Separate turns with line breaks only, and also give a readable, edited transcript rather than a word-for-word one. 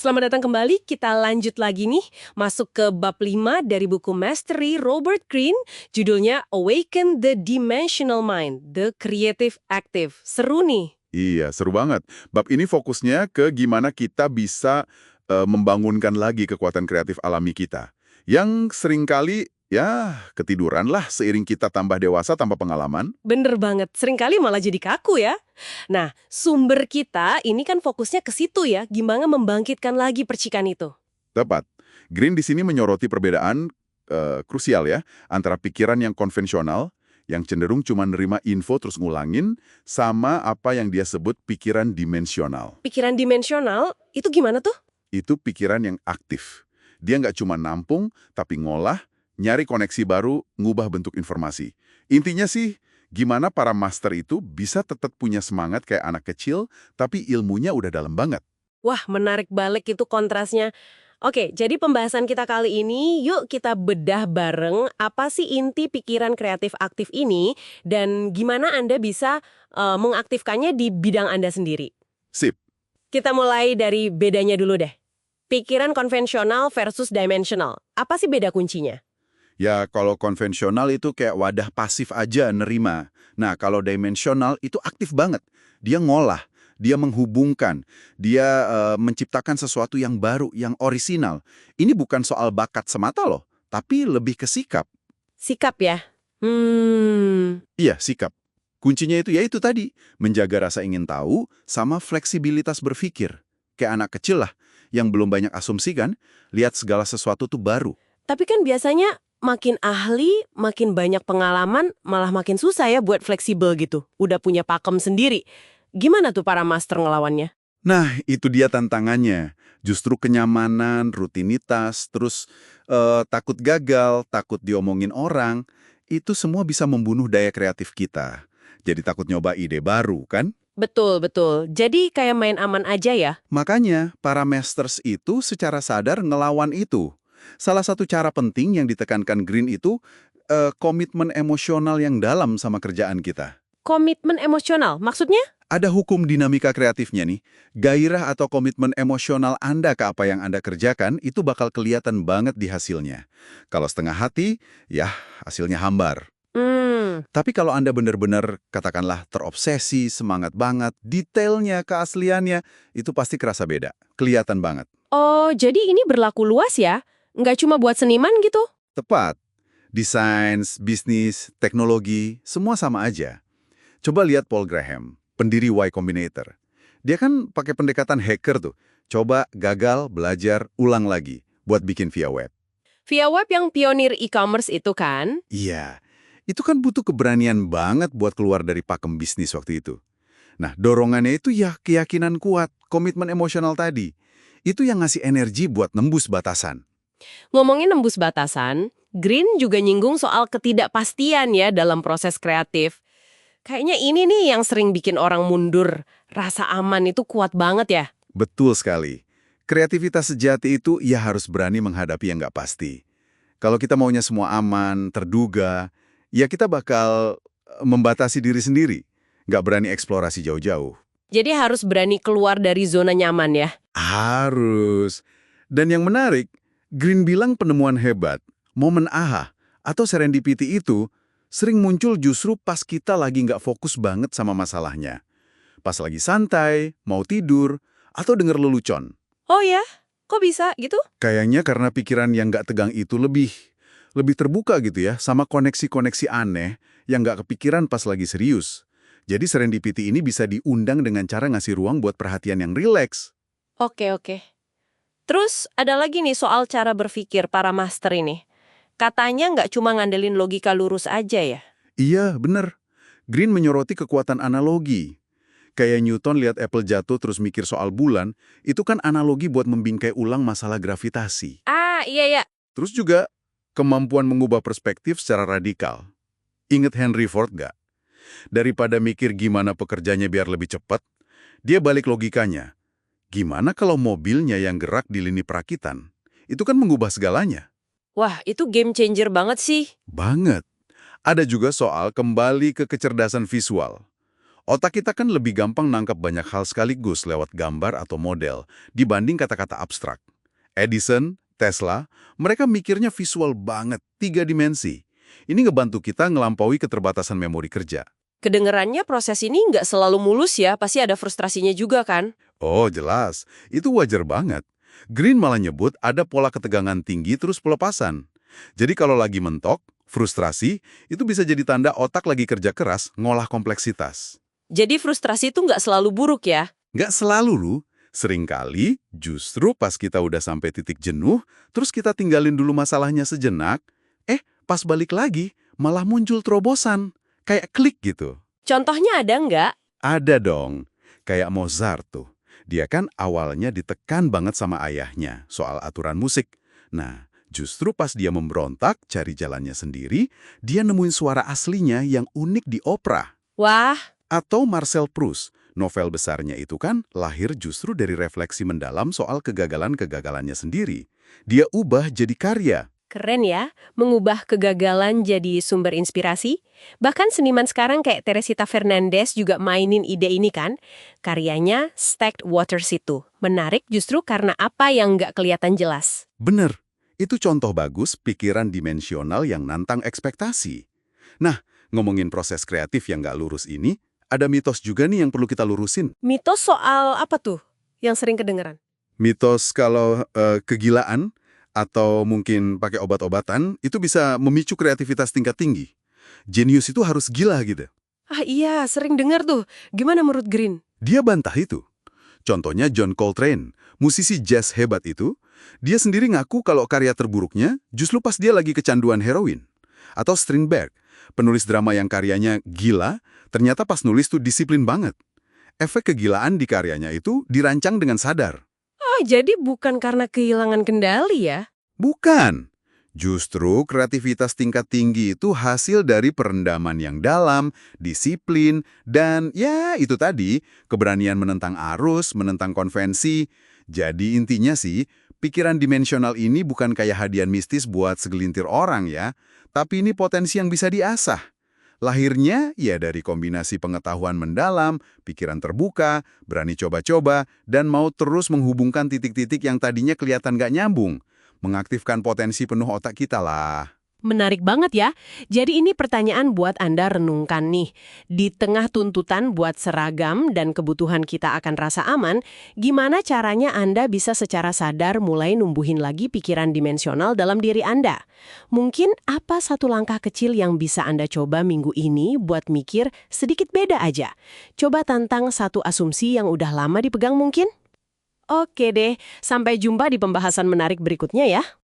Selamat datang kembali, kita lanjut lagi nih, masuk ke bab 5 dari buku Mastery Robert Greene, judulnya Awaken the Dimensional Mind, The Creative Active. Seru nih.
Iya, seru banget. Bab ini fokusnya ke gimana kita bisa membangunkan lagi kekuatan kreatif alami kita. Yang seringkali, ya, ketiduran lah seiring kita tambah dewasa tanpa pengalaman.
Bener banget, seringkali malah jadi kaku ya. Nah, sumber kita ini kan fokusnya ke situ ya, gimana membangkitkan lagi percikan itu.
Tepat. Green di sini menyoroti perbedaan krusial ya, antara pikiran yang konvensional, yang cenderung cuma nerima info terus ngulangin, sama apa yang dia sebut pikiran dimensional.
Pikiran dimensional, itu gimana tuh?
Itu pikiran yang aktif. Dia nggak cuma nampung, tapi ngolah, nyari koneksi baru, ngubah bentuk informasi. Intinya sih, gimana para master itu bisa tetap punya semangat kayak anak kecil, tapi ilmunya udah dalam banget.
Wah, menarik balik itu kontrasnya. Oke, jadi pembahasan kita kali ini, yuk kita bedah bareng apa sih inti pikiran kreatif aktif ini dan gimana Anda bisa mengaktifkannya di bidang Anda sendiri.
Sip.
Kita mulai dari bedanya dulu deh. Pikiran konvensional versus dimensional. Apa sih beda kuncinya?
Ya, kalau konvensional itu kayak wadah pasif aja nerima. Nah, kalau dimensional itu aktif banget. Dia ngolah, dia menghubungkan, dia menciptakan sesuatu yang baru, yang orisinal. Ini bukan soal bakat semata loh, tapi lebih ke sikap.
Sikap ya?
Iya, sikap. Kuncinya itu ya itu tadi, menjaga rasa ingin tahu sama fleksibilitas berpikir. Kayak anak kecil lah, yang belum banyak asumsi kan, lihat segala sesuatu tuh baru.
Tapi kan biasanya makin ahli, makin banyak pengalaman, malah makin susah ya buat fleksibel gitu. Udah punya pakem sendiri. Gimana tuh para master ngelawannya?
Nah, itu dia tantangannya. Justru kenyamanan, rutinitas, terus takut gagal, takut diomongin orang, itu semua bisa membunuh daya kreatif kita. Jadi takut nyoba ide baru, kan?
Betul, betul. Jadi kayak main aman aja ya?
Makanya, para masters itu secara sadar ngelawan itu. Salah satu cara penting yang ditekankan Green itu komitmen emosional yang dalam sama kerjaan kita.
Komitmen emosional, maksudnya?
Ada hukum dinamika kreatifnya nih. Gairah atau komitmen emosional Anda ke apa yang Anda kerjakan itu bakal kelihatan banget di hasilnya. Kalau setengah hati, ya hasilnya hambar. Tapi kalau Anda benar-benar, katakanlah, terobsesi, semangat banget, detailnya, keasliannya, itu pasti kerasa beda. Kelihatan banget.
Oh, jadi ini berlaku luas ya? Nggak cuma buat seniman gitu?
Tepat. Desain, bisnis, teknologi, semua sama aja. Coba lihat Paul Graham, pendiri Y Combinator. Dia kan pakai pendekatan hacker tuh. Coba gagal, belajar, ulang lagi buat bikin via web.
Via web yang pionir e-commerce itu kan?
Iya, itu kan butuh keberanian banget buat keluar dari pakem bisnis waktu itu. Nah, dorongannya itu ya keyakinan kuat, komitmen emosional tadi. Itu yang ngasih energi buat nembus batasan.
Ngomongin nembus batasan, Green juga nyinggung soal ketidakpastian ya dalam proses kreatif. Kayaknya ini nih yang sering bikin orang mundur. Rasa aman itu kuat banget ya.
Betul sekali. Kreativitas sejati itu ya harus berani menghadapi yang nggak pasti. Kalau kita maunya semua aman, terduga, ya kita bakal membatasi diri sendiri. Nggak berani eksplorasi jauh-jauh.
Jadi harus berani keluar dari zona nyaman ya.
Harus. Dan yang menarik, Green bilang penemuan hebat, momen aha, atau serendipity itu sering muncul justru pas kita lagi nggak fokus banget sama masalahnya. Pas lagi santai, mau tidur, atau denger lelucon.
Oh ya? Kok bisa gitu?
Kayaknya karena pikiran yang nggak tegang itu lebih terbuka gitu ya, sama koneksi-koneksi aneh yang nggak kepikiran pas lagi serius. Jadi serendipity ini bisa diundang dengan cara ngasih ruang buat perhatian yang rileks.
Oke, oke. Terus ada lagi nih soal cara berpikir para master ini. Katanya nggak cuma ngandelin logika lurus aja ya.
Iya, bener. Green menyoroti kekuatan analogi. Kayak Newton lihat apple jatuh terus mikir soal bulan, itu kan analogi buat membingkai ulang masalah gravitasi.
Ah, iya ya.
Terus juga kemampuan mengubah perspektif secara radikal. Ingat Henry Ford nggak? Daripada mikir gimana pekerjanya biar lebih cepat, dia balik logikanya. Gimana kalau mobilnya yang gerak di lini perakitan? Itu kan mengubah segalanya.
Wah, itu game changer banget sih.
Banget. Ada juga soal kembali ke kecerdasan visual. Otak kita kan lebih gampang nangkap banyak hal sekaligus lewat gambar atau model dibanding kata-kata abstrak. Edison, Tesla, mereka mikirnya visual banget, 3 dimensi. Ini ngebantu kita ngelampaui keterbatasan memori kerja.
Kedengerannya proses ini nggak selalu mulus ya, pasti ada frustrasinya juga kan?
Oh, jelas. Itu wajar banget. Green malah nyebut ada pola ketegangan tinggi terus pelepasan. Jadi kalau lagi mentok, frustrasi, itu bisa jadi tanda otak lagi kerja keras ngolah kompleksitas.
Jadi frustrasi itu nggak selalu buruk ya?
Nggak selalu, Lu. Seringkali justru pas kita udah sampai titik jenuh, terus kita tinggalin dulu masalahnya sejenak, pas balik lagi malah muncul terobosan. Kayak klik gitu.
Contohnya ada nggak?
Ada dong. Kayak Mozart tuh. Dia kan awalnya ditekan banget sama ayahnya soal aturan musik. Nah, justru pas dia memberontak cari jalannya sendiri, dia nemuin suara aslinya yang unik di opera.
Wah,
Atau Marcel Proust, novel besarnya itu kan lahir justru dari refleksi mendalam soal kegagalan-kegagalannya sendiri. Dia ubah jadi karya.
keren ya, mengubah kegagalan jadi sumber inspirasi. Bahkan seniman sekarang kayak Teresita Fernandez juga mainin ide ini kan. Karyanya Stacked Waters itu. Menarik justru karena apa yang nggak kelihatan jelas.
Bener, itu contoh bagus pikiran dimensional yang nantang ekspektasi. Nah, ngomongin proses kreatif yang nggak lurus ini, ada mitos juga nih yang perlu kita lurusin.
Mitos soal apa tuh yang sering kedengeran?
Mitos kalau kegilaan atau mungkin pakai obat-obatan itu bisa memicu kreativitas tingkat tinggi. Jenius itu harus gila gitu.
Ah iya, sering dengar tuh. Gimana menurut Green?
Dia bantah itu. Contohnya John Coltrane, musisi jazz hebat itu, dia sendiri ngaku kalau karya terburuknya justru pas dia lagi kecanduan heroin. Atau Strindberg, penulis drama yang karyanya gila, ternyata pas nulis tuh disiplin banget. Efek kegilaan di karyanya itu dirancang dengan sadar.
Oh, jadi bukan karena kehilangan kendali ya?
Bukan. Justru kreativitas tingkat tinggi itu hasil dari perendaman yang dalam, disiplin, dan ya itu tadi, keberanian menentang arus, menentang konvensi. Jadi intinya sih, pikiran dimensional ini bukan kayak hadiah mistis buat segelintir orang ya, tapi ini potensi yang bisa diasah. Lahirnya ya dari kombinasi pengetahuan mendalam, pikiran terbuka, berani coba-coba, dan mau terus menghubungkan titik-titik yang tadinya kelihatan nggak nyambung. Mengaktifkan potensi penuh otak kita lah.
Menarik banget ya. Jadi ini pertanyaan buat Anda renungkan nih. Di tengah tuntutan buat seragam dan kebutuhan kita akan rasa aman, gimana caranya Anda bisa secara sadar mulai numbuhin lagi pikiran dimensional dalam diri Anda? Mungkin apa satu langkah kecil yang bisa Anda coba minggu ini buat mikir sedikit beda aja? Coba tantang satu asumsi yang udah lama dipegang mungkin? Oke deh, sampai jumpa di pembahasan menarik berikutnya ya.